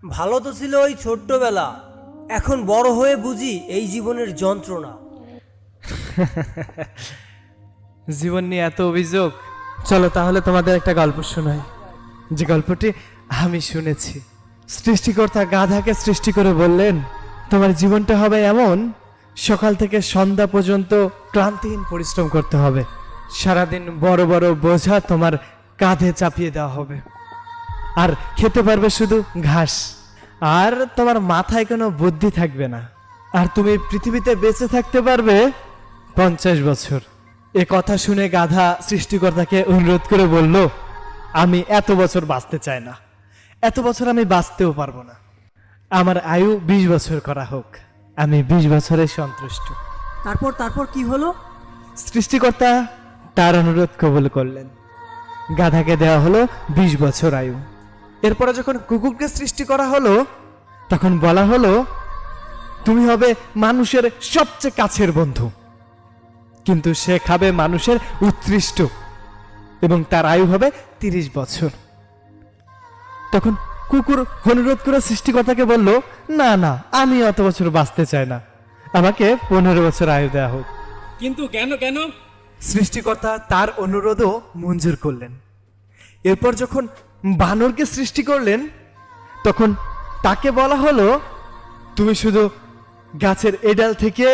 ভালো তো ছিল ওই ছোট্টবেলা, এখন বড় হয়ে বুঝি এই জীবনের যন্ত্রণা। জীবন নিয়ে এত অভিযোগ। চলো তাহলে তোমাদের একটা গল্প শোনাই, যে গল্পটি আমি শুনেছি। সৃষ্টিকর্তা গাধাকে সৃষ্টি করে বললেন, তোমার জীবনটা হবে এমন, সকাল থেকে সন্ধ্যা পর্যন্ত ক্লান্তিহীন পরিশ্রম করতে হবে। সারাদিন বড় বড় বোঝা তোমার কাঁধে চাপিয়ে দেওয়া হবে, আর খেতে পারবে শুধু ঘাস, আর তোমার মাথায় কোনো বুদ্ধি থাকবে না, আর তুমি পৃথিবীতে বেঁচে থাকতে পারবে 50 বছর। এ কথা শুনে গাধা সৃষ্টিকর্তাকে অনুরোধ করে বলল, আমি এত বছর বাঁচতে চাই না, এত বছর আমি বাঁচতেও পারবো না, আমার আয়ু 20 বছর করা হোক, আমি 20 বছরে সন্তুষ্ট। তারপর তারপর কি হলো? সৃষ্টিকর্তা তার অনুরোধ কবুল করলেন, গাধাকে দেওয়া হলো 20 বছর আয়ু। এরপরে যখন কুকুরকে সৃষ্টি করা হলো, তখন বলা হলো, তুমি হবে মানুষের সবচেয়ে কাছের বন্ধু, কিন্তু সে খাবে মানুষের উৎকৃষ্ট, এবং তার আয়ু হবে 30 বছর। তখন কুকুর অনুরোধ করে সৃষ্টিকর্তাকে বলল, না না, আমি অত বছর বাঁচতে চাই না, আমাকে 15 বছর আয়ু দেওয়া হোক। কিন্তু কেন কেন? সৃষ্টিকর্তা তার অনুরোধও মঞ্জুর করলেন। এরপর যখন বানরকে সৃষ্টি করলেন, তখন তাকে বলা হলো, তুমি শুধু গাছের এডাল থেকে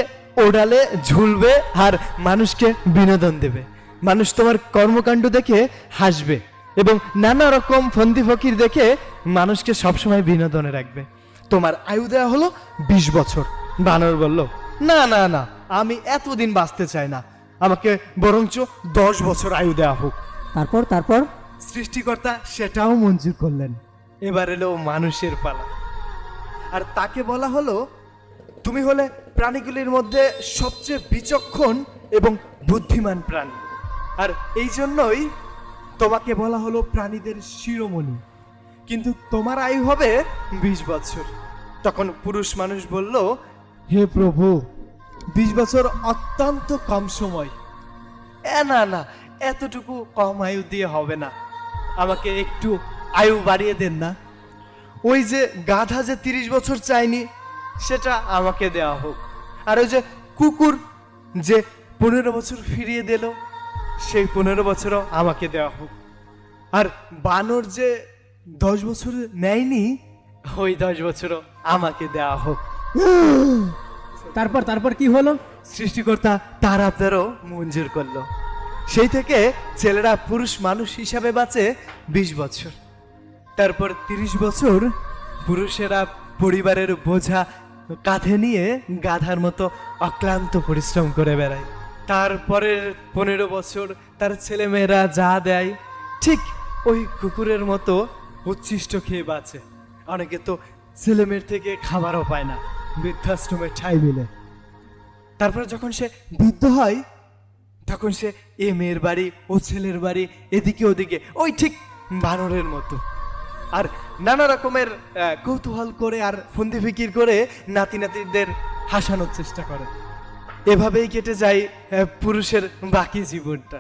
ওডালে ঝুলবে আর মানুষকে বিনোদন দেবে, মানুষ তোমার কর্মকাণ্ড দেখে হাসবে, এবং নানা রকম ফন্দি ফকির দেখে মানুষকে সবসময় বিনোদনে রাখবে। তোমার আয়ু দেওয়া হলো 20 বছর। বানর বলল, না না না, আমি এতদিন বাঁচতে চাই না, আমাকে বরঞ্চ 10 বছর আয়ু দেওয়া হোক। তারপর তারপর সৃষ্টিকর্তা সেটাও মঞ্জুর করলেন। এবার এলো মানুষের পালা, আর তাকে বলা হলো, তুমি হলে প্রাণীগুলির মধ্যে সবচেয়ে বিচক্ষণ এবং বুদ্ধিমান প্রাণী, আর এই জন্যই তোমাকে বলা হলো প্রাণীদের শিরোমণি, কিন্তু তোমার আয়ু হবে 20 বছর। তখন পুরুষ মানুষ বলল, হে প্রভু, 20 বছর অত্যন্ত কম সময়, না না, এতটুকু কম আয়ু দিয়ে হবে না, আমাকে একটু আয়ু বাড়িয়ে দেন না। ওই যে গাধা যে 30 বছর চাইনি, সেটা আমাকে দেওয়া হোক, আর ওই যে কুকুর যে 15 বছর ফিরিয়ে দিল, সেই 15 বছরও আমাকে দেওয়া হোক, আর বানর যে 10 বছর নেয়নি, ওই 10 বছরও আমাকে দেওয়া হোক। তারপর তারপর কি হলো? সৃষ্টিকর্তা তার আপনারও মঞ্জুর করলো। সেই থেকে ছেলেরা পুরুষ মানুষ হিসাবে বাঁচে 20 বছর। তারপর 30 বছর পুরুষেরা পরিবারের বোঝা কাঁধে নিয়ে গাধার মতো অক্লান্ত পরিশ্রম করে বেড়ায়। তারপরের 15 বছর তার ছেলেমেয়েরা যা দেয়, ঠিক ওই কুকুরের মতো উচ্ছিষ্ট খেয়ে বাঁচে। অনেকে তো ছেলেমেয়ের থেকে খাবারও পায় না, বৃদ্ধাশ্রমে ঠাঁই মিলে। তারপর যখন সে বৃদ্ধ হয়, তখন সে এ মেয়ের বাড়ি ও ছেলের বাড়ি, এদিকে ওদিকে, ওই ঠিক বানরের মতো, আর নানা রকমের কৌতূহল করে আর ফন্দি ফিকির করে নাতি নাতিদের হাসানোর চেষ্টা করে। এভাবেই কেটে যায় পুরুষের বাকি জীবনটা।